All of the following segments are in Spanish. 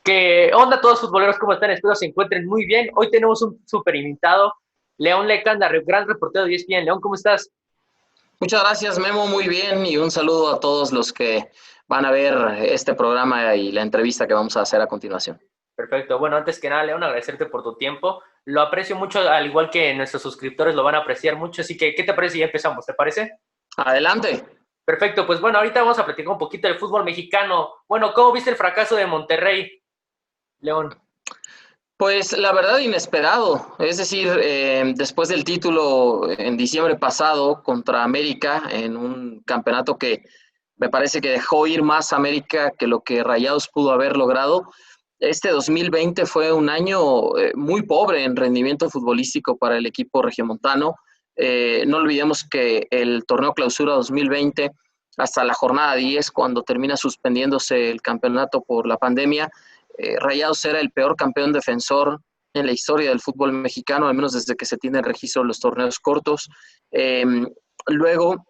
¿Qué onda todos futboleros? ¿Cómo están? Espero se encuentren muy bien. Hoy tenemos un super invitado, León Lecanda, gran reportero de ESPN. León, ¿cómo estás? Muchas gracias, Memo, muy bien, y un saludo a todos los que van a ver este programa y la entrevista que vamos a hacer a continuación. Perfecto. Bueno, antes que nada, León, agradecerte por tu tiempo. Lo aprecio mucho, al igual que nuestros suscriptores lo van a apreciar mucho. Así que, ¿qué te parece si ya empezamos? ¿Te parece? Adelante. Perfecto. Pues bueno, ahorita vamos a platicar un poquito del fútbol mexicano. Bueno, ¿cómo viste el fracaso de Monterrey, León? Pues la verdad inesperado, es decir, después del título en diciembre pasado contra América en un campeonato que me parece que dejó ir más América que lo que Rayados pudo haber logrado. Este 2020 fue un año muy pobre en rendimiento futbolístico para el equipo regiomontano. No olvidemos que el torneo clausura 2020 hasta la jornada 10, cuando termina suspendiéndose el campeonato por la pandemia, Rayados era el peor campeón defensor en la historia del fútbol mexicano, al menos desde que se tiene registro de los torneos cortos. Eh, Luego,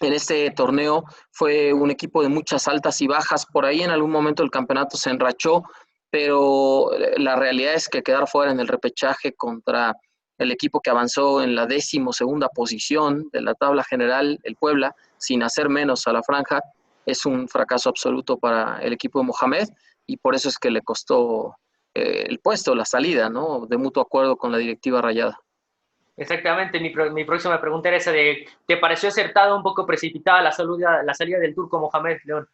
en este torneo fue un equipo de muchas altas y bajas. Por ahí en algún momento el campeonato se enrachó, pero la realidad es que quedar fuera en el repechaje contra el equipo que avanzó en la 12ª posición de la tabla general, el Puebla, sin hacer menos a la franja, es un fracaso absoluto para el equipo de Mohamed, y por eso es que le costó el puesto, la salida, ¿no? De mutuo acuerdo con la directiva rayada. Exactamente, mi próxima pregunta era esa de, ¿te pareció acertada, un poco precipitada la salida del turco Mohamed, León?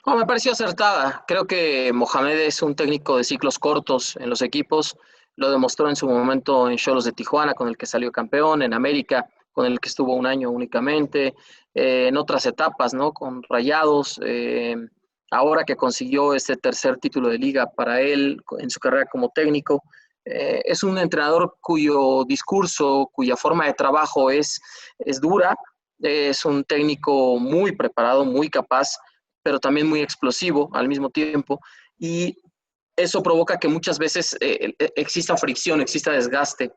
Oh, me pareció acertada. Creo que Mohamed es un técnico de ciclos cortos en los equipos. Lo demostró en su momento en Xolos de Tijuana, con el que salió campeón, en América, con el que estuvo un año únicamente, en otras etapas, ¿no? Con Rayados, ahora que consiguió este tercer título de liga para él en su carrera como técnico. Es un entrenador cuyo discurso, cuya forma de trabajo es dura. Es un técnico muy preparado, muy capaz, pero también muy explosivo al mismo tiempo. Y eso provoca que muchas veces exista fricción, exista desgaste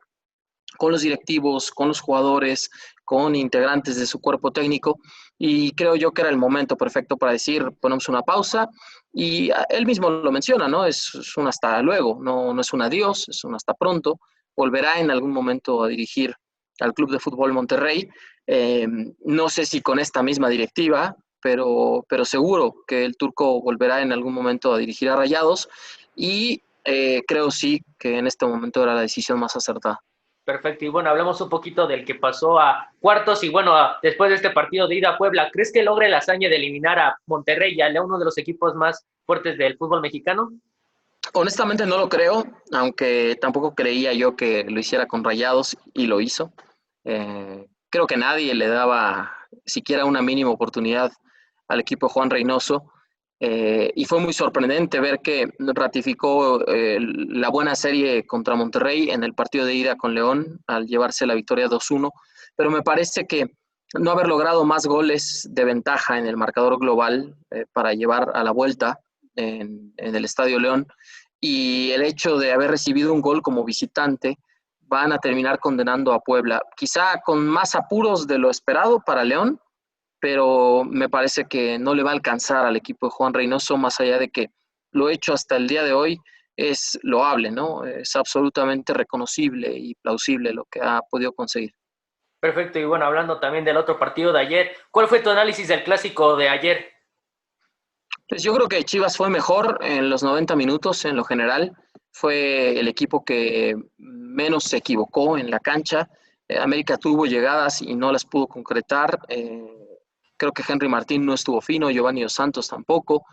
con los directivos, con los jugadores, con integrantes de su cuerpo técnico. Y creo yo que era el momento perfecto para decir, ponemos una pausa. Y él mismo lo menciona, ¿no? Es un hasta luego, no es un adiós, es un hasta pronto. Volverá en algún momento a dirigir al Club de Fútbol Monterrey. No sé si con esta misma directiva, pero seguro que el turco volverá en algún momento a dirigir a Rayados, y creo sí que en este momento era la decisión más acertada. Perfecto, y bueno, hablamos un poquito del que pasó a cuartos y bueno, después de este partido de ida a Puebla, ¿crees que logre la hazaña de eliminar a Monterrey y a uno de los equipos más fuertes del fútbol mexicano? Honestamente no lo creo, aunque tampoco creía yo que lo hiciera con Rayados, y lo hizo. Creo que nadie le daba siquiera una mínima oportunidad al equipo de Juan Reynoso, y fue muy sorprendente ver que ratificó la buena serie contra Monterrey en el partido de ida con León al llevarse la victoria 2-1, pero me parece que no haber logrado más goles de ventaja en el marcador global para llevar a la vuelta en el Estadio León, y el hecho de haber recibido un gol como visitante, van a terminar condenando a Puebla, quizá con más apuros de lo esperado para León, pero me parece que no le va a alcanzar al equipo de Juan Reynoso, más allá de que lo hecho hasta el día de hoy es loable, ¿no? Es absolutamente reconocible y plausible lo que ha podido conseguir. Perfecto, y bueno, hablando también del otro partido de ayer, ¿cuál fue tu análisis del clásico de ayer? Pues yo creo que Chivas fue mejor en los 90 minutos en lo general. Fue el equipo que menos se equivocó en la cancha. América tuvo llegadas y no las pudo concretar. Creo que Henry Martín no estuvo fino, Giovanni Dos Santos tampoco.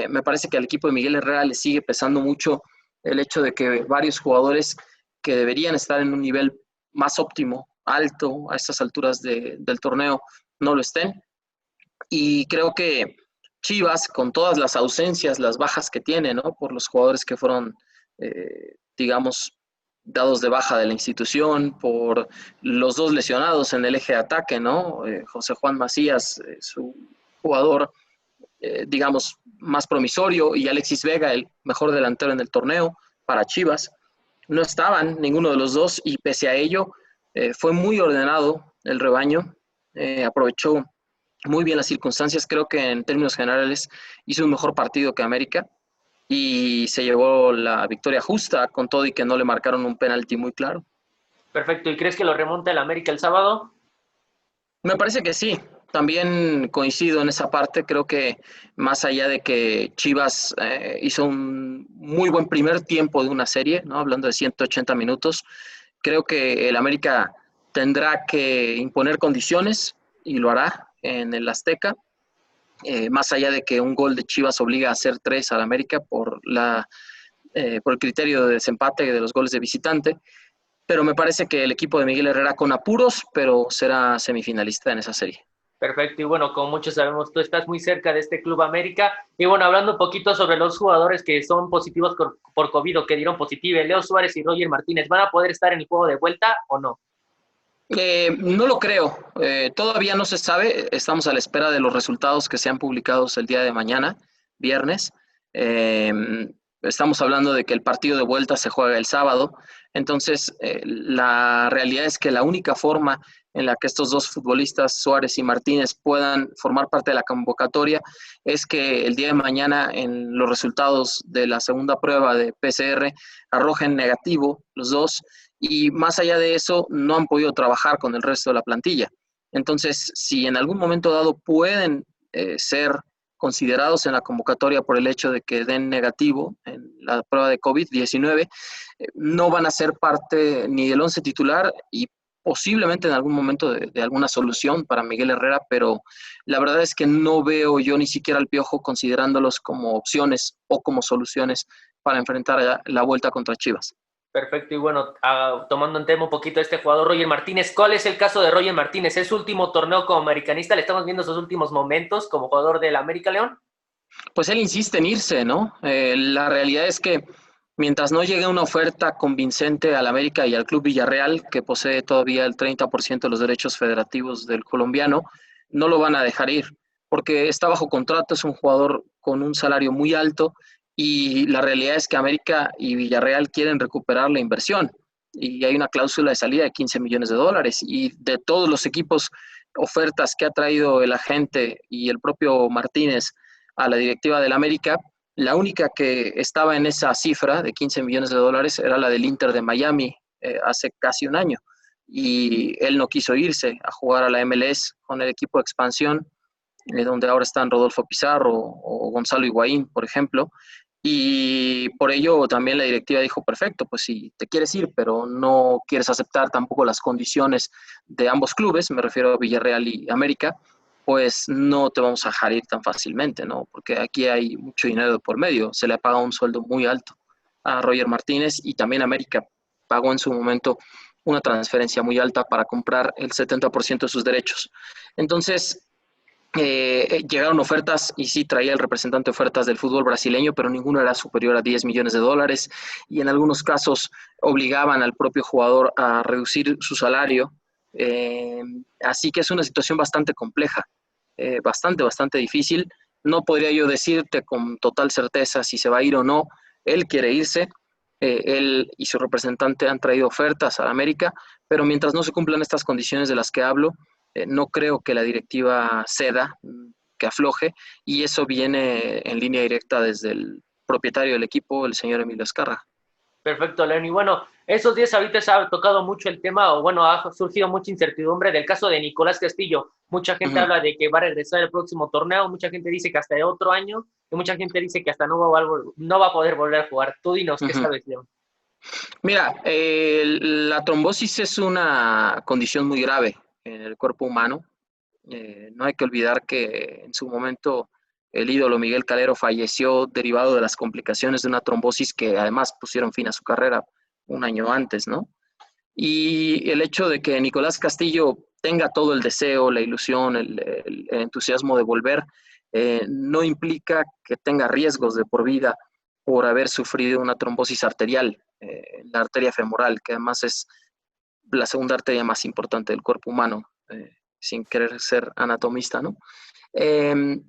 Me parece que al equipo de Miguel Herrera le sigue pesando mucho el hecho de que varios jugadores que deberían estar en un nivel más óptimo, alto, a estas alturas del torneo, no lo estén. Y creo que Chivas, con todas las ausencias, las bajas que tiene, ¿no? Por los jugadores que fueron, digamos, dados de baja de la institución, por los dos lesionados en el eje de ataque, ¿no? José Juan Macías, su jugador, digamos, más promisorio, y Alexis Vega, el mejor delantero en el torneo para Chivas. No estaban ninguno de los dos, y pese a ello, fue muy ordenado el rebaño, aprovechó muy bien las circunstancias. Creo que en términos generales hizo un mejor partido que América. y se llevó la victoria justa, con todo y que no le marcaron un penalti muy claro. Perfecto. ¿Y crees que lo remonta el América el sábado? Me parece que sí, también coincido en esa parte, creo que más allá de que Chivas hizo un muy buen primer tiempo de una serie, ¿no? Hablando de 180 minutos, creo que el América tendrá que imponer condiciones y lo hará en el Azteca, más allá de que un gol de Chivas obliga a hacer tres al América por el criterio de desempate de los goles de visitante, pero me parece que el equipo de Miguel Herrera con apuros, pero será semifinalista en esa serie. Perfecto, y bueno, como muchos sabemos, tú estás muy cerca de este Club América. Y bueno, hablando un poquito sobre los jugadores que son positivos por COVID o que dieron positivo, Leo Suárez y Roger Martínez, ¿van a poder estar en el juego de vuelta o no? No lo creo, todavía no se sabe, estamos a la espera de los resultados que sean publicados el día de mañana, viernes. Eh, Estamos hablando de que el partido de vuelta se juega el sábado, entonces la realidad es que la única forma en la que estos dos futbolistas, Suárez y Martínez, puedan formar parte de la convocatoria es que el día de mañana en los resultados de la segunda prueba de PCR arrojen negativo los dos y más allá de eso no han podido trabajar con el resto de la plantilla. Entonces, si en algún momento dado pueden ser considerados en la convocatoria por el hecho de que den negativo en la prueba de COVID-19, no van a ser parte ni del once titular y posiblemente en algún momento de alguna solución para Miguel Herrera, pero la verdad es que no veo yo ni siquiera al Piojo considerándolos como opciones o como soluciones para enfrentar la vuelta contra Chivas. Perfecto, y bueno, tomando en tema un poquito a este jugador Roger Martínez, ¿cuál es el caso de Roger Martínez? ¿Es su último torneo como americanista? ¿Le estamos viendo sus últimos momentos como jugador del América León? Pues él insiste en irse, ¿no? La realidad es que mientras no llegue una oferta convincente al América y al Club Villarreal, que posee todavía el 30% de los derechos federativos del colombiano, no lo van a dejar ir, porque está bajo contrato, es un jugador con un salario muy alto y la realidad es que América y Villarreal quieren recuperar la inversión y hay una cláusula de salida de 15 millones de dólares y de todos los equipos, ofertas que ha traído el agente y el propio Martínez a la directiva del América, la única que estaba en esa cifra de 15 millones de dólares era la del Inter de Miami hace casi un año. Y él no quiso irse a jugar a la MLS con el equipo de expansión, donde ahora están Rodolfo Pizarro o Gonzalo Higuaín, por ejemplo. Y por ello también la directiva dijo, perfecto, pues si te quieres ir, pero no quieres aceptar tampoco las condiciones de ambos clubes, me refiero a Villarreal y América, pues no te vamos a dejar ir tan fácilmente, ¿no? Porque aquí hay mucho dinero de por medio. Se le ha pagado un sueldo muy alto a Roger Martínez y también América pagó en su momento una transferencia muy alta para comprar el 70% de sus derechos. Entonces, llegaron ofertas y sí traía el representante ofertas del fútbol brasileño, pero ninguno era superior a 10 millones de dólares y en algunos casos obligaban al propio jugador a reducir su salario. Así que es una situación bastante compleja, bastante difícil. No podría yo decirte con total certeza si se va a ir o no. Él quiere irse, él y su representante han traído ofertas a América, pero mientras no se cumplan estas condiciones de las que hablo, no creo que la directiva ceda, que afloje, y eso viene en línea directa desde el propietario del equipo, el señor Emilio Azcárraga. Perfecto, León. Y bueno, esos días ahorita se ha tocado mucho el tema, o bueno, ha surgido mucha incertidumbre del caso de Nicolás Castillo. Mucha gente Uh-huh. habla de que va a regresar el próximo torneo, mucha gente dice que hasta el otro año, y mucha gente dice que hasta no va a poder volver a jugar. Tú dinos, ¿qué Uh-huh. sabes, León? Mira, la trombosis es una condición muy grave en el cuerpo humano. No hay que olvidar que en su momento el ídolo Miguel Calero falleció derivado de las complicaciones de una trombosis que además pusieron fin a su carrera un año antes, ¿no? Y el hecho de que Nicolás Castillo tenga todo el deseo, la ilusión, el entusiasmo de volver, no implica que tenga riesgos de por vida por haber sufrido una trombosis arterial, la arteria femoral, que además es la segunda arteria más importante del cuerpo humano, sin querer ser anatomista, ¿no? Eh,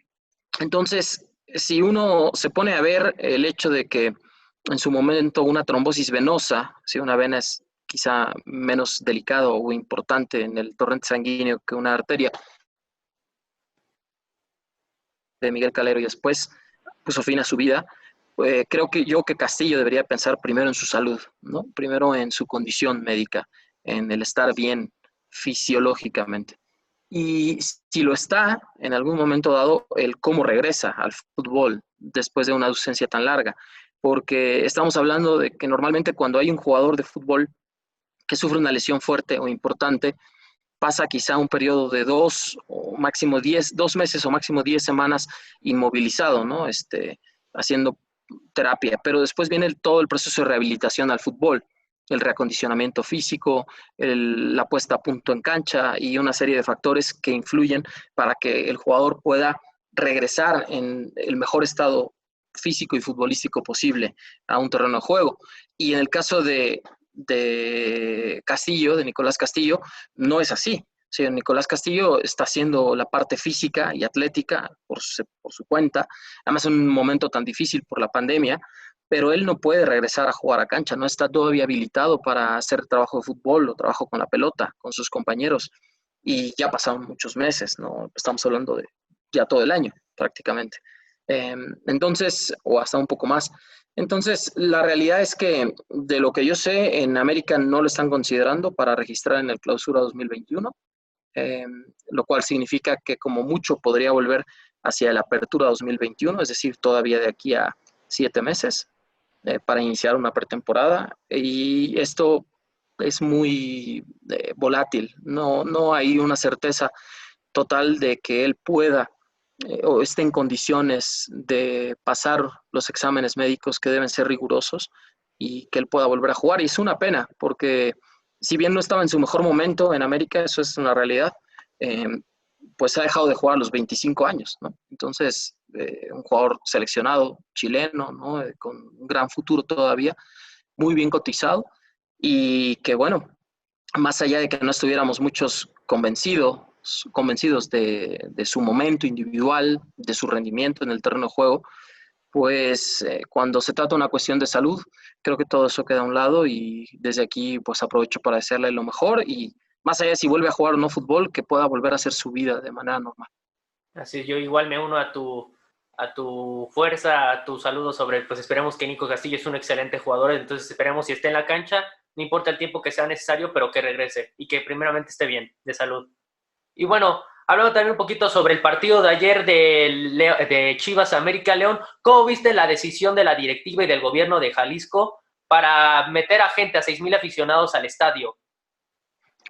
entonces, si uno se pone a ver el hecho de que en su momento una trombosis venosa, si una vena es quizá menos delicado o importante en el torrente sanguíneo que una arteria de Miguel Calero y después puso fin a su vida, creo que Castillo debería pensar primero en su salud, ¿no? Primero en su condición médica, en el estar bien fisiológicamente. Y si lo está, en algún momento dado, el cómo regresa al fútbol después de una ausencia tan larga. Porque estamos hablando de que normalmente cuando hay un jugador de fútbol que sufre una lesión fuerte o importante, pasa quizá un periodo de 2 meses o máximo 10 semanas inmovilizado, ¿no? Haciendo terapia, pero después viene todo el proceso de rehabilitación al fútbol, el reacondicionamiento físico, la puesta a punto en cancha y una serie de factores que influyen para que el jugador pueda regresar en el mejor estado físico y futbolístico posible a un terreno de juego. Y en el caso de Castillo, de Nicolás Castillo, no es así. O sea, Nicolás Castillo está haciendo la parte física y atlética por su cuenta, además en un momento tan difícil por la pandemia, pero él no puede regresar a jugar a cancha, no está todavía habilitado para hacer trabajo de fútbol o trabajo con la pelota, con sus compañeros, y ya pasaron muchos meses, ¿no? Estamos hablando de ya todo el año prácticamente. Entonces, o hasta un poco más. Entonces, la realidad es que de lo que yo sé, en América no lo están considerando para registrar en el Clausura 2021, lo cual significa que como mucho podría volver hacia la Apertura 2021, es decir, todavía de aquí a 7 meses para iniciar una pretemporada. Y esto es muy volátil, no hay una certeza total de que él pueda o esté en condiciones de pasar los exámenes médicos que deben ser rigurosos y que él pueda volver a jugar. Y es una pena, porque si bien no estaba en su mejor momento en América, eso es una realidad, eh, pues ha dejado de jugar a los 25 años, ¿no? Entonces, un jugador seleccionado chileno, ¿no? Con un gran futuro todavía, muy bien cotizado y que, bueno, más allá de que no estuviéramos muchos convencidos de su momento individual, de su rendimiento en el terreno de juego, pues cuando se trata de una cuestión de salud, creo que todo eso queda a un lado y desde aquí pues aprovecho para desearle lo mejor y más allá de si vuelve a jugar o no fútbol, que pueda volver a hacer su vida de manera normal. Así yo igual me uno a tu fuerza, a tu saludo sobre, pues esperemos que Nico Castillo es un excelente jugador, entonces esperemos si esté en la cancha, no importa el tiempo que sea necesario, pero que regrese y que primeramente esté bien, de salud. Y bueno, hablando también un poquito sobre el partido de ayer de Chivas América León, ¿cómo viste la decisión de la directiva y del gobierno de Jalisco para meter a gente, a 6,000 aficionados al estadio?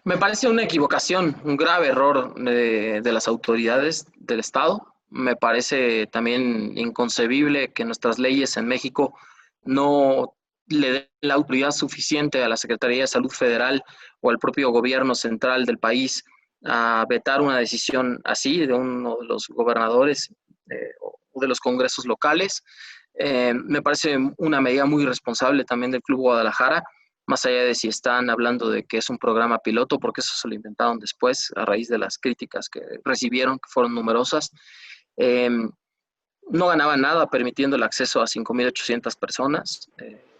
Me parece una equivocación, un grave error de las autoridades del Estado. Me parece también inconcebible que nuestras leyes en México no le den la autoridad suficiente a la Secretaría de Salud Federal o al propio gobierno central del país a vetar una decisión así de uno de los gobernadores o de los congresos locales. Me parece una medida muy irresponsable también del Club Guadalajara, más allá de si están hablando de que es un programa piloto, porque eso se lo inventaron después a raíz de las críticas que recibieron, que fueron numerosas. Eh, no ganaba nada permitiendo el acceso a 5.800 personas.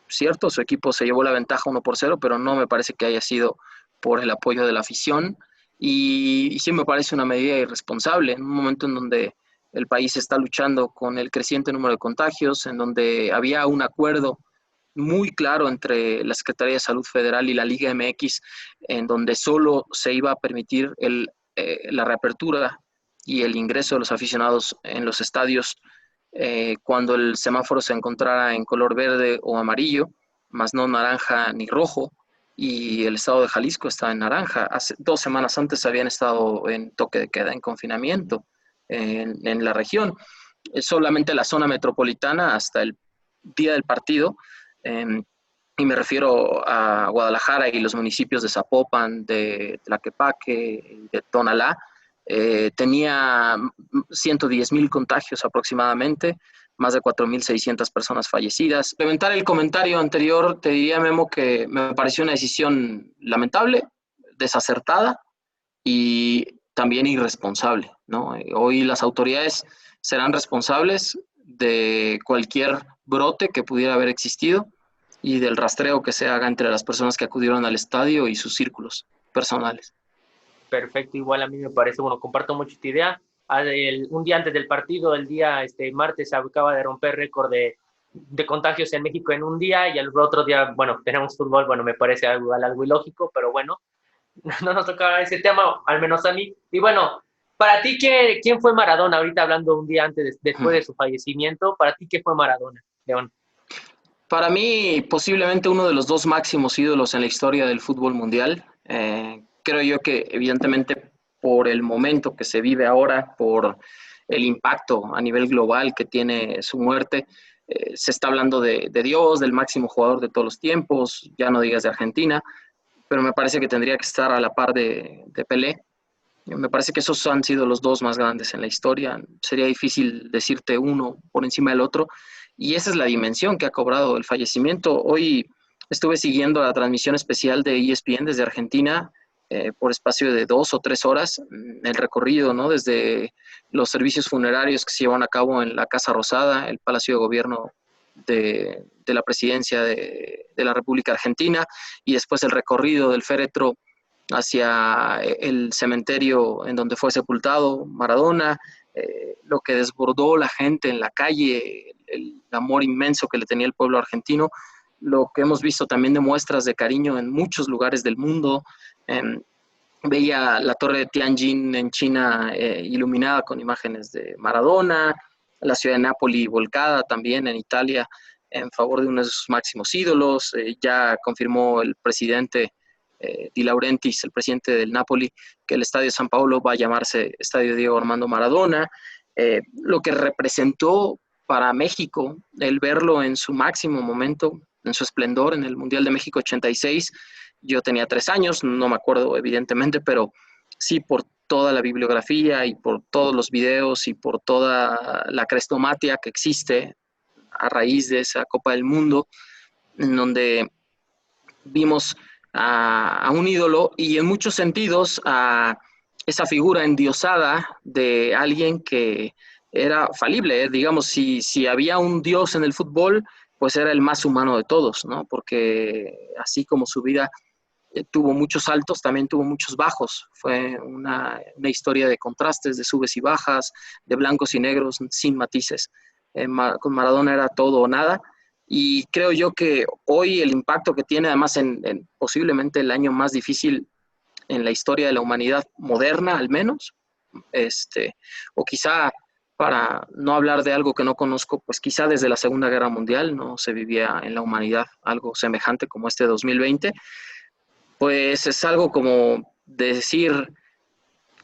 Cierto, su equipo se llevó la ventaja 1-0, pero no me parece que haya sido por el apoyo de la afición. Y sí me parece una medida irresponsable en un momento en donde el país está luchando con el creciente número de contagios, en donde había un acuerdo muy claro entre la Secretaría de Salud Federal y la Liga MX, en donde solo se iba a permitir la reapertura y el ingreso de los aficionados en los estadios cuando el semáforo se encontrara en color verde o amarillo, más no naranja ni rojo, y el estado de Jalisco está en naranja. Hace 2 semanas antes habían estado en toque de queda, en confinamiento en la región. Solamente la zona metropolitana hasta el día del partido, eh, y me refiero a Guadalajara y los municipios de Zapopan, de Tlaquepaque, de Tonalá, tenía 110,000 contagios aproximadamente, más de 4.600 personas fallecidas. Complementar el comentario anterior, te diría, Memo, que me pareció una decisión lamentable, desacertada y también irresponsable, ¿no? Hoy las autoridades serán responsables de cualquier brote que pudiera haber existido y del rastreo que se haga entre las personas que acudieron al estadio y sus círculos personales. Perfecto, igual a mí me parece, bueno, comparto mucho esta idea. Un día antes del partido, el día martes, se acaba de romper récord de contagios en México en un día y al otro día, bueno, tenemos fútbol, bueno, me parece algo ilógico, pero bueno, no nos tocaba ese tema, al menos a mí. Y bueno, para ti, ¿quién fue Maradona? Ahorita hablando un día antes, después de su fallecimiento, ¿para ti qué fue Maradona, León? Para mí, posiblemente uno de los dos máximos ídolos en la historia del fútbol mundial. Creo yo que, evidentemente, por el momento que se vive ahora, por el impacto a nivel global que tiene su muerte, se está hablando de Dios, del máximo jugador de todos los tiempos, ya no digas de Argentina, pero me parece que tendría que estar a la par de Pelé. Me parece que esos han sido los dos más grandes en la historia. Sería difícil decirte uno por encima del otro. Y esa es la dimensión que ha cobrado el fallecimiento. Hoy estuve siguiendo la transmisión especial de ESPN desde Argentina por espacio de 2 o 3 horas, el recorrido, ¿no? Desde los servicios funerarios que se llevan a cabo en la Casa Rosada, el Palacio de Gobierno de la Presidencia de la República Argentina, y después el recorrido del féretro hacia el cementerio en donde fue sepultado Maradona, lo que desbordó la gente en la calle, el amor inmenso que le tenía el pueblo argentino, lo que hemos visto también de muestras de cariño en muchos lugares del mundo. Veía la torre de Tianjin en China iluminada con imágenes de Maradona, la ciudad de Nápoli volcada también en Italia en favor de uno de sus máximos ídolos. Ya confirmó el presidente Di Laurentiis, el presidente del Napoli, que el Estadio San Paolo va a llamarse Estadio Diego Armando Maradona. Lo que representó para México el verlo en su máximo momento, en su esplendor en el Mundial de México 86. Yo tenía 3 años, no me acuerdo evidentemente, pero sí por toda la bibliografía y por todos los videos y por toda la crestomatia que existe a raíz de esa Copa del Mundo, en donde vimos a un ídolo y en muchos sentidos a esa figura endiosada de alguien que era falible. Digamos, si había un dios en el fútbol, pues era el más humano de todos, ¿no? Porque así como su vida tuvo muchos altos, también tuvo muchos bajos. Fue una historia de contrastes, de subes y bajas, de blancos y negros sin matices. Con Maradona era todo o nada. Y creo yo que hoy el impacto que tiene, además en posiblemente el año más difícil en la historia de la humanidad moderna, al menos, o quizá para no hablar de algo que no conozco, pues quizá desde la Segunda Guerra Mundial no se vivía en la humanidad algo semejante como este 2020, pues es algo como de decir,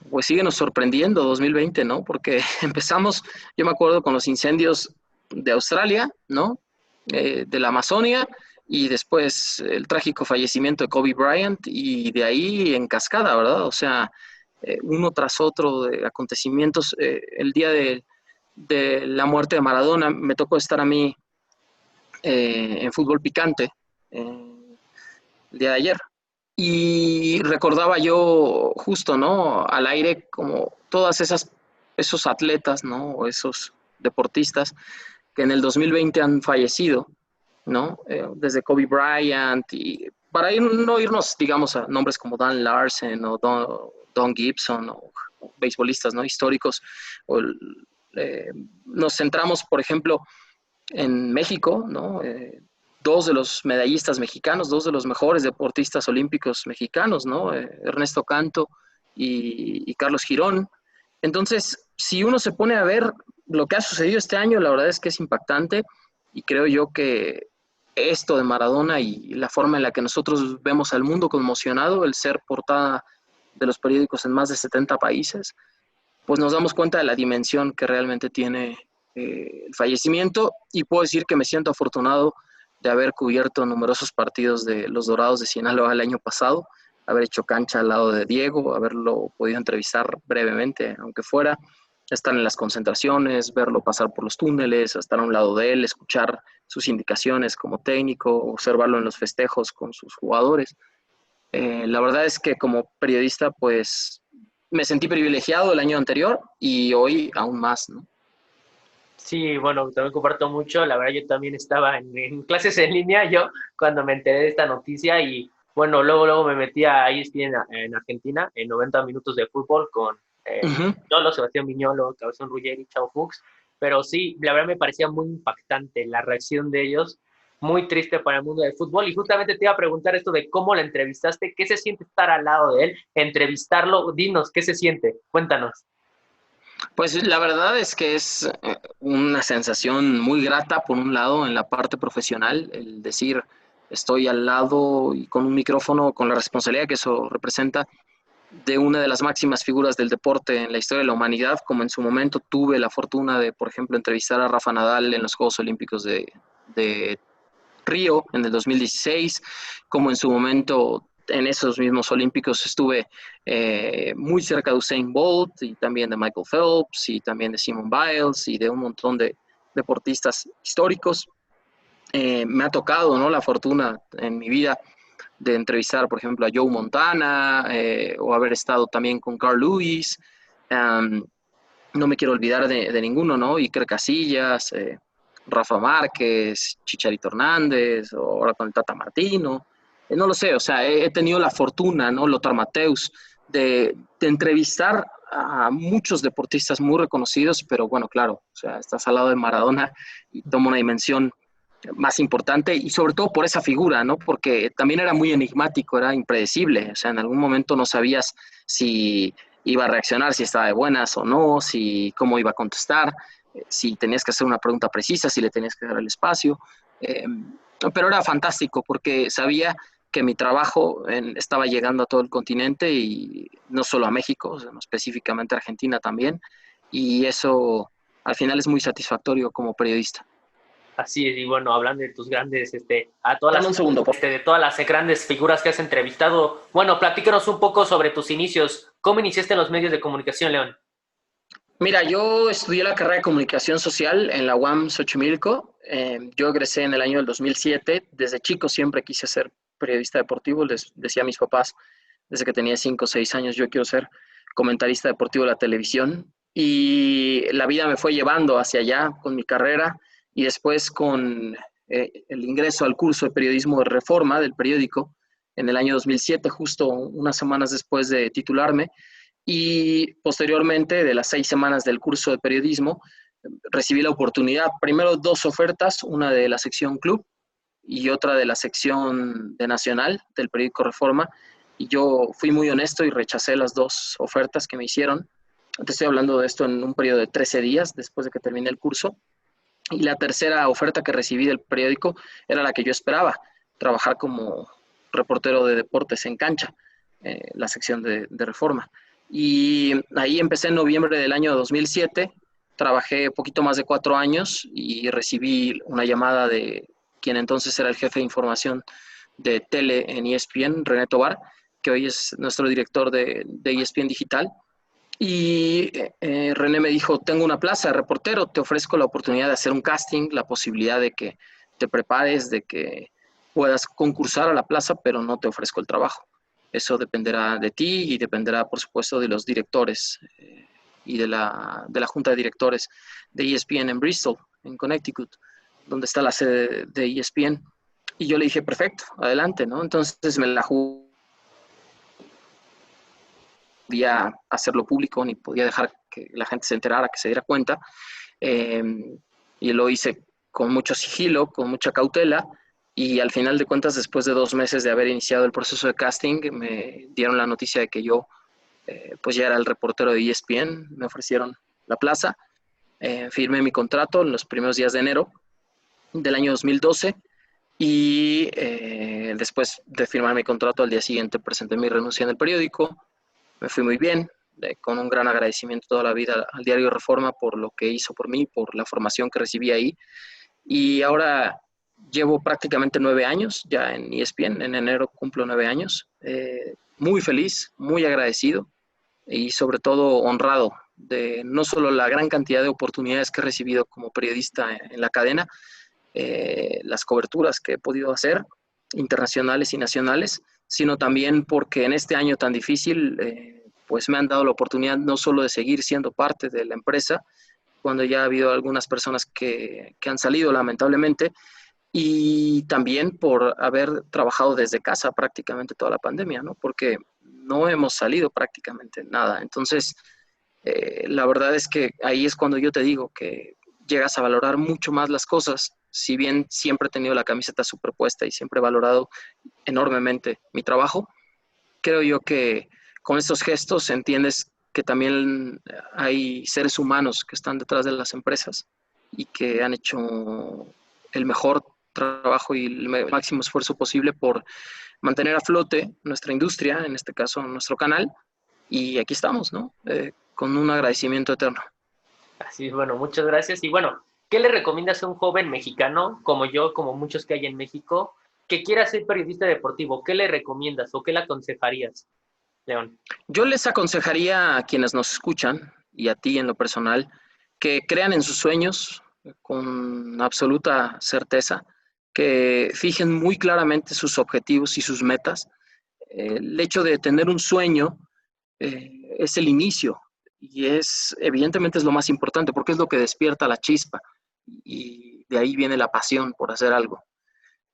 pues síguenos sorprendiendo 2020, ¿no? Porque empezamos, yo me acuerdo con los incendios de Australia, ¿no? De la Amazonia, y después el trágico fallecimiento de Kobe Bryant, y de ahí en cascada, ¿verdad? O sea, uno tras otro de acontecimientos. El día de la muerte de Maradona me tocó estar a mí en fútbol picante el día de ayer. Y recordaba yo justo, ¿no? Al aire como todas esos atletas, ¿no? O esos deportistas que en el 2020 han fallecido, ¿no? Desde Kobe Bryant y para no irnos, digamos, a nombres como Dan Larsen o Don Gibson o beisbolistas, ¿no? Históricos. O, nos centramos, por ejemplo, en México, ¿no? Dos de los medallistas mexicanos, dos de los mejores deportistas olímpicos mexicanos, ¿no? Ernesto Canto y Carlos Girón. Entonces, si uno se pone a ver lo que ha sucedido este año, la verdad es que es impactante, y creo yo que esto de Maradona y la forma en la que nosotros vemos al mundo conmocionado, el ser portada de los periódicos en más de 70 países, pues nos damos cuenta de la dimensión que realmente tiene el fallecimiento, y puedo decir que me siento afortunado de haber cubierto numerosos partidos de los Dorados de Sinaloa el año pasado, haber hecho cancha al lado de Diego, haberlo podido entrevistar brevemente, aunque fuera, estar en las concentraciones, verlo pasar por los túneles, estar a un lado de él, escuchar sus indicaciones como técnico, observarlo en los festejos con sus jugadores. La verdad es que como periodista, pues me sentí privilegiado el año anterior y hoy aún más, ¿no? Sí, bueno, también comparto mucho. La verdad, yo también estaba en clases en línea, yo cuando me enteré de esta noticia y bueno, luego me metí a ESPN en Argentina en 90 minutos de fútbol con Uh -huh. Viñolo, Sebastián Viñolo, Cabezón Ruggeri, Chao Fuchs. pero sí, la verdad me parecía muy impactante la reacción de ellos, muy triste para el mundo del fútbol. Y justamente te iba a preguntar esto de cómo la entrevistaste, qué se siente estar al lado de él, entrevistarlo, dinos, ¿qué se siente? Cuéntanos. Pues la verdad es que es una sensación muy grata, por un lado, en la parte profesional, el decir, estoy al lado y con un micrófono, con la responsabilidad que eso representa, de una de las máximas figuras del deporte en la historia de la humanidad, como en su momento tuve la fortuna de, por ejemplo, entrevistar a Rafa Nadal en los Juegos Olímpicos de Río en el 2016, como en su momento en esos mismos Olímpicos estuve muy cerca de Usain Bolt y también de Michael Phelps y también de Simone Biles y de un montón de deportistas históricos. Me ha tocado, ¿no?, la fortuna en mi vida de entrevistar, por ejemplo, a Joe Montana o haber estado también con Carl Lewis. No me quiero olvidar de ninguno, ¿no? Iker Casillas, Rafa Márquez, Chicharito Hernández, o ahora con el Tata Martino. No lo sé, o sea, he tenido la fortuna, ¿no? Lothar Matthäus, de entrevistar a muchos deportistas muy reconocidos, pero bueno, claro, o sea, estás al lado de Maradona y toma una dimensión más importante y sobre todo por esa figura, ¿no? Porque también era muy enigmático, era impredecible, o sea, en algún momento no sabías si iba a reaccionar, si estaba de buenas o no, si cómo iba a contestar, si tenías que hacer una pregunta precisa, si le tenías que dar el espacio. Eh, pero era fantástico porque sabía que mi trabajo estaba llegando a todo el continente y no solo a México, o sea, no, específicamente a Argentina también. Y eso al final es muy satisfactorio como periodista. Así es, y bueno, hablando de tus grandes, a todas Dame un segundo, por de todas las grandes figuras que has entrevistado, bueno, platícanos un poco sobre tus inicios. ¿Cómo iniciaste en los medios de comunicación, León? Mira, yo estudié la carrera de comunicación social en la UAM Xochimilco. Yo egresé en el año del 2007. Desde chico siempre quise ser periodista deportivo. Les decía a mis papás desde que tenía 5 o 6 años, yo quiero ser comentarista deportivo de la televisión. Y la vida me fue llevando hacia allá con mi carrera y después con el ingreso al curso de periodismo de Reforma del periódico en el año 2007, justo unas semanas después de titularme. Y posteriormente, de las 6 semanas del curso de periodismo, recibí la oportunidad, primero 2 ofertas, una de la sección Club y otra de la sección de Nacional del periódico Reforma. Y yo fui muy honesto y rechacé las 2 ofertas que me hicieron. Te estoy hablando de esto en un periodo de 13 días después de que terminé el curso. Y la tercera oferta que recibí del periódico era la que yo esperaba, trabajar como reportero de deportes en cancha, la sección de Reforma. Y ahí empecé en noviembre del año 2007, trabajé poquito más de 4 años y recibí una llamada de quien entonces era el jefe de información de tele en ESPN, René Tobar, que hoy es nuestro director de ESPN Digital. Y René me dijo, tengo una plaza de reportero, te ofrezco la oportunidad de hacer un casting, la posibilidad de que te prepares, de que puedas concursar a la plaza, pero no te ofrezco el trabajo. Eso dependerá de ti y dependerá, por supuesto, de los directores y de la junta de directores de ESPN en Bristol, en Connecticut, donde está la sede de ESPN. Y yo le dije, perfecto, adelante, ¿no? Entonces me la jugué, podía hacerlo público ni podía dejar que la gente se enterara, que se diera cuenta. Eh, y lo hice con mucho sigilo, con mucha cautela. Y al final de cuentas, después de 2 meses de haber iniciado el proceso de casting, me dieron la noticia de que yo pues ya era el reportero de ESPN, me ofrecieron la plaza, firmé mi contrato en los primeros días de enero del año 2012 y después de firmar mi contrato al día siguiente presenté mi renuncia en el periódico, me fui muy bien, con un gran agradecimiento toda la vida al diario Reforma por lo que hizo por mí, por la formación que recibí ahí. Y ahora llevo prácticamente 9 años ya en ESPN, en enero cumplo 9 años. Muy feliz, muy agradecido y sobre todo honrado de no solo la gran cantidad de oportunidades que he recibido como periodista en la cadena, las coberturas que he podido hacer, internacionales y nacionales, sino también porque en este año tan difícil, pues me han dado la oportunidad no solo de seguir siendo parte de la empresa, cuando ya ha habido algunas personas que han salido lamentablemente, y también por haber trabajado desde casa prácticamente toda la pandemia, ¿no? Porque no hemos salido prácticamente nada. Entonces, la verdad es que ahí es cuando yo te digo que llegas a valorar mucho más las cosas. Si bien siempre he tenido la camiseta superpuesta y siempre he valorado enormemente mi trabajo, creo yo que con estos gestos entiendes que también hay seres humanos que están detrás de las empresas y que han hecho el mejor trabajo y el máximo esfuerzo posible por mantener a flote nuestra industria, en este caso nuestro canal, y aquí estamos, ¿no? Con un agradecimiento eterno. Así, bueno, muchas gracias. Y bueno, ¿qué le recomiendas a un joven mexicano como yo, como muchos que hay en México, que quiera ser periodista deportivo? ¿Qué le recomiendas o qué le aconsejarías, León? Yo les aconsejaría a quienes nos escuchan y a ti en lo personal que crean en sus sueños con absoluta certeza, que fijen muy claramente sus objetivos y sus metas. El hecho de tener un sueño es el inicio y evidentemente es lo más importante porque es lo que despierta la chispa y de ahí viene la pasión por hacer algo.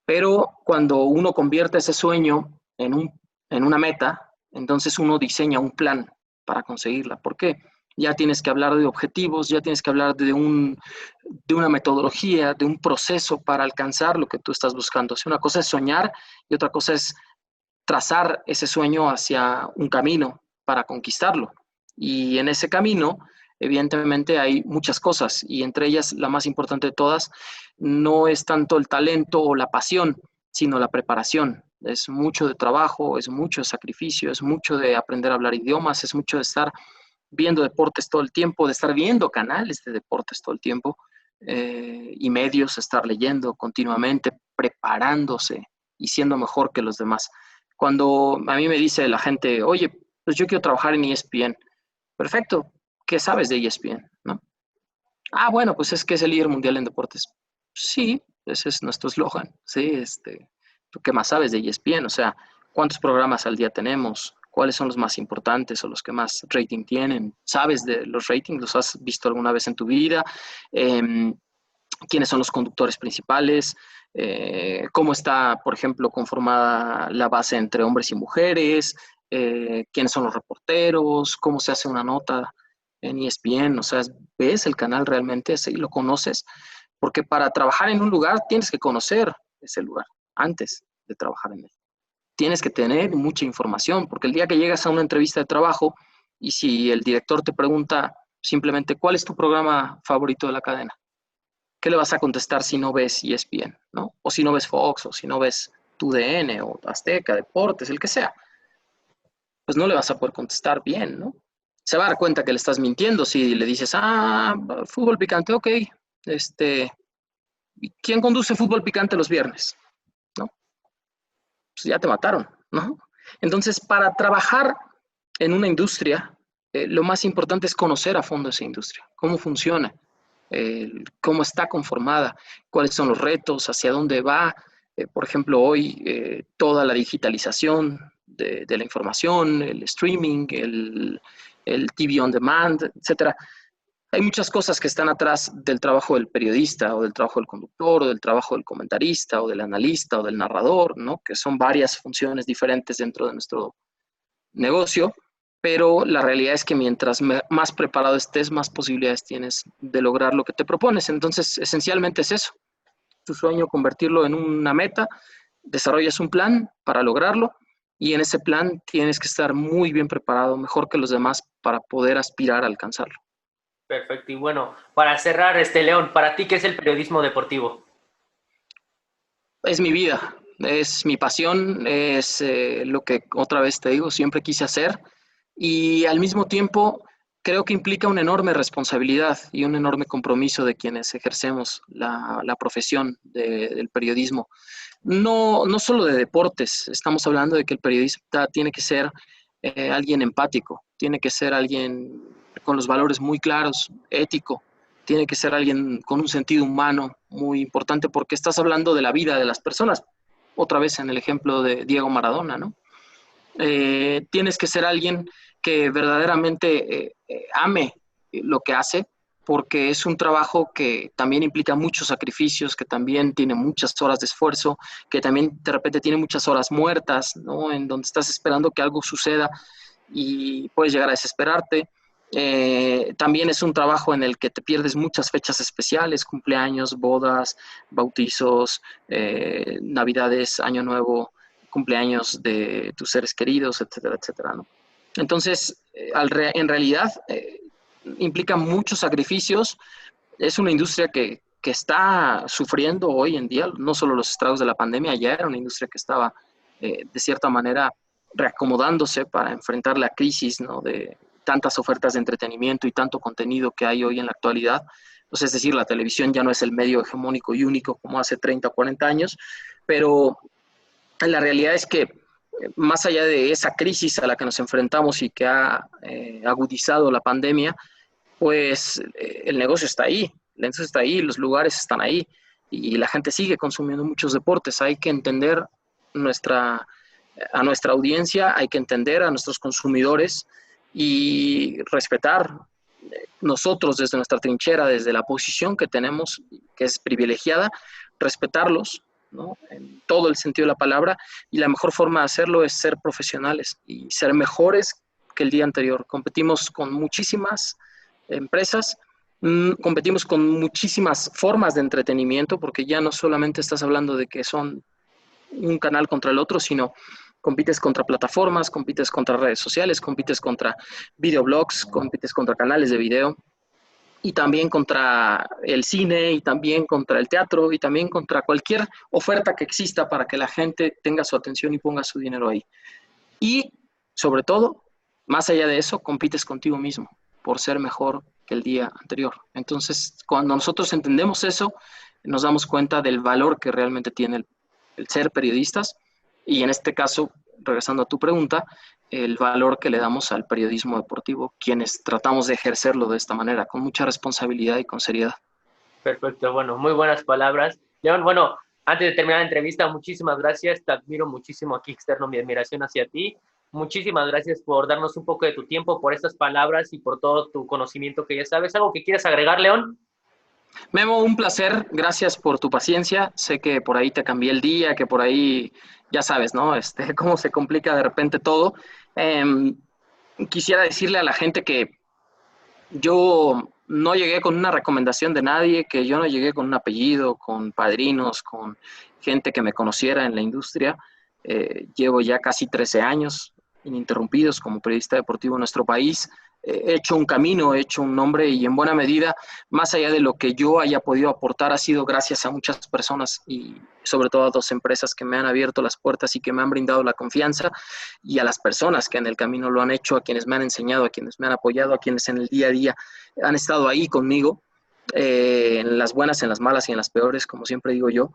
Pero cuando uno convierte ese sueño en una meta, entonces uno diseña un plan para conseguirla. ¿Por qué? Ya tienes que hablar de objetivos, ya tienes que hablar de una metodología, de un proceso para alcanzar lo que tú estás buscando. O sea, una cosa es soñar y otra cosa es trazar ese sueño hacia un camino para conquistarlo. Y en ese camino, evidentemente, hay muchas cosas y entre ellas la más importante de todas no es tanto el talento o la pasión, sino la preparación. Es mucho de trabajo, es mucho de sacrificio, es mucho de aprender a hablar idiomas, es mucho de estar viendo deportes todo el tiempo, de estar viendo canales de deportes todo el tiempo y medios, estar leyendo continuamente, preparándose y siendo mejor que los demás. Cuando a mí me dice la gente, oye, pues yo quiero trabajar en ESPN, perfecto, ¿qué sabes de ESPN? ¿No? Ah, bueno, pues es que es el líder mundial en deportes. Sí, ese es nuestro eslogan, sí, ¿tú qué más sabes de ESPN? O sea, ¿cuántos programas al día tenemos? ¿Cuáles son los más importantes o los que más rating tienen? ¿Sabes de los ratings? ¿Los has visto alguna vez en tu vida? ¿Quiénes son los conductores principales? ¿Cómo está, por ejemplo, conformada la base entre hombres y mujeres? ¿Quiénes son los reporteros? ¿Cómo se hace una nota en ESPN? O sea, ¿ves el canal realmente? ¿Sí lo conoces? Porque para trabajar en un lugar tienes que conocer ese lugar antes de trabajar en él. Tienes que tener mucha información, porque el día que llegas a una entrevista de trabajo y si el director te pregunta simplemente cuál es tu programa favorito de la cadena, ¿qué le vas a contestar si no ves ESPN, ¿no? O si no ves Fox, o si no ves TUDN, o Azteca, Deportes, el que sea. Pues no le vas a poder contestar bien, ¿no? Se va a dar cuenta que le estás mintiendo si le dices, fútbol picante, ok, ¿quién conduce fútbol picante los viernes? ¿No? Pues ya te mataron, ¿no? Entonces, para trabajar en una industria, lo más importante es conocer a fondo esa industria, cómo funciona, cómo está conformada, cuáles son los retos, hacia dónde va. Por ejemplo, hoy toda la digitalización de la información, el streaming, el TV on demand, etcétera. Hay muchas cosas que están atrás del trabajo del periodista o del trabajo del conductor o del trabajo del comentarista o del analista o del narrador, ¿no? Que son varias funciones diferentes dentro de nuestro negocio, pero la realidad es que mientras más preparado estés, más posibilidades tienes de lograr lo que te propones. Entonces, esencialmente es eso, tu sueño, convertirlo en una meta, desarrollas un plan para lograrlo y en ese plan tienes que estar muy bien preparado, mejor que los demás, para poder aspirar a alcanzarlo. Perfecto. Y bueno, para cerrar, León, ¿para ti qué es el periodismo deportivo? Es mi vida, es mi pasión, es lo que otra vez te digo, siempre quise hacer y al mismo tiempo creo que implica una enorme responsabilidad y un enorme compromiso de quienes ejercemos la profesión del periodismo. No, no solo de deportes, estamos hablando de que el periodista tiene que ser alguien empático, tiene que ser alguien con los valores muy claros, ético, tiene que ser alguien con un sentido humano muy importante porque estás hablando de la vida de las personas. Otra vez en el ejemplo de Diego Maradona, ¿no? Tienes que ser alguien que verdaderamente ame lo que hace, porque es un trabajo que también implica muchos sacrificios, que también tiene muchas horas de esfuerzo, que también de repente tiene muchas horas muertas, ¿no? En donde estás esperando que algo suceda y puedes llegar a desesperarte. También es un trabajo en el que te pierdes muchas fechas especiales, cumpleaños, bodas, bautizos, navidades, año nuevo, cumpleaños de tus seres queridos, etcétera, etcétera, ¿no? Entonces, en realidad, implica muchos sacrificios. Es una industria que está sufriendo hoy en día, no solo los estragos de la pandemia, ya era una industria que estaba, de cierta manera, reacomodándose para enfrentar la crisis, ¿no? De tantas ofertas de entretenimiento y tanto contenido que hay hoy en la actualidad. Pues es decir, la televisión ya no es el medio hegemónico y único como hace 30 o 40 años, pero la realidad es que más allá de esa crisis a la que nos enfrentamos y que ha agudizado la pandemia, pues el negocio está ahí, el negocio está ahí, los lugares están ahí y la gente sigue consumiendo muchos deportes. Hay que entender a nuestra audiencia, hay que entender a nuestros consumidores y respetar nosotros desde nuestra trinchera, desde la posición que tenemos, que es privilegiada, respetarlos, ¿no? En todo el sentido de la palabra, y la mejor forma de hacerlo es ser profesionales y ser mejores que el día anterior. Competimos con muchísimas empresas, competimos con muchísimas formas de entretenimiento, porque ya no solamente estás hablando de que son un canal contra el otro, sino compites contra plataformas, compites contra redes sociales, compites contra videoblogs, compites contra canales de video, y también contra el cine, y también contra el teatro, y también contra cualquier oferta que exista para que la gente tenga su atención y ponga su dinero ahí. Y, sobre todo, más allá de eso, compites contigo mismo por ser mejor que el día anterior. Entonces, cuando nosotros entendemos eso, nos damos cuenta del valor que realmente tiene el ser periodistas y en este caso, regresando a tu pregunta, el valor que le damos al periodismo deportivo, quienes tratamos de ejercerlo de esta manera, con mucha responsabilidad y con seriedad. Perfecto, bueno, muy buenas palabras. León, bueno, antes de terminar la entrevista, muchísimas gracias, te admiro muchísimo aquí externo mi admiración hacia ti. Muchísimas gracias por darnos un poco de tu tiempo, por estas palabras y por todo tu conocimiento que ya sabes. ¿Algo que quieras agregar, León? Memo, un placer, gracias por tu paciencia. Sé que por ahí te cambié el día, que por ahí ya sabes, ¿no? Cómo se complica de repente todo. Eh, Quisiera decirle a la gente que yo no llegué con una recomendación de nadie, que yo no llegué con un apellido, con padrinos, con gente que me conociera en la industria. Llevo ya casi 13 años ininterrumpidos como periodista deportivo en nuestro país. He hecho un camino, he hecho un nombre y en buena medida, más allá de lo que yo haya podido aportar, ha sido gracias a muchas personas y sobre todo a 2 empresas que me han abierto las puertas y que me han brindado la confianza, y a las personas que en el camino lo han hecho, a quienes me han enseñado, a quienes me han apoyado, a quienes en el día a día han estado ahí conmigo, en las buenas, en las malas y en las peores, como siempre digo yo,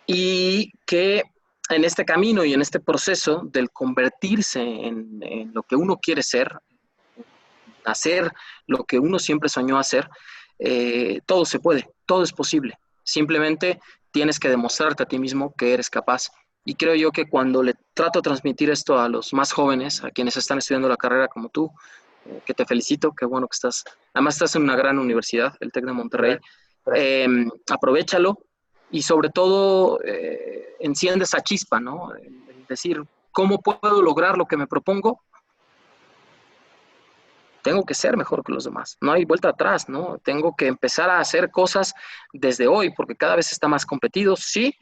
y que en este camino y en este proceso del convertirse en lo que uno quiere ser, hacer lo que uno siempre soñó hacer, todo se puede, todo es posible. Simplemente tienes que demostrarte a ti mismo que eres capaz. Y creo yo que cuando le trato de transmitir esto a los más jóvenes, a quienes están estudiando la carrera como tú, que te felicito, qué bueno que estás, además estás en una gran universidad, el TEC de Monterrey, aprovéchalo y sobre todo enciende esa chispa, ¿no? Es decir, ¿cómo puedo lograr lo que me propongo? Tengo que ser mejor que los demás, no hay vuelta atrás, ¿no? Tengo que empezar a hacer cosas desde hoy, porque cada vez está más competido, sí,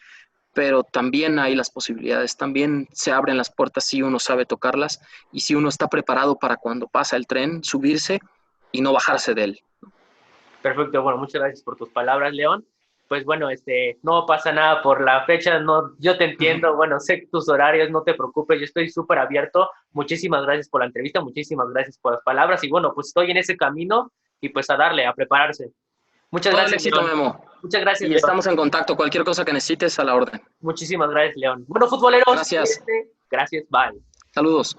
pero también hay las posibilidades, también se abren las puertas si uno sabe tocarlas y si uno está preparado para cuando pasa el tren, subirse y no bajarse de él. Perfecto, bueno, muchas gracias por tus palabras, León. Pues bueno, no pasa nada por la fecha, no, yo te entiendo, bueno, sé tus horarios, no te preocupes, yo estoy súper abierto. Muchísimas gracias por la entrevista, muchísimas gracias por las palabras y bueno, pues estoy en ese camino y pues a darle, a prepararse. Muchas Todo el gracias, éxito, León. Memo. Muchas gracias, Y León. estamos en contacto, cualquier cosa que necesites a la orden. Muchísimas gracias, León. Bueno, futboleros, Gracias. gracias, bye. Saludos.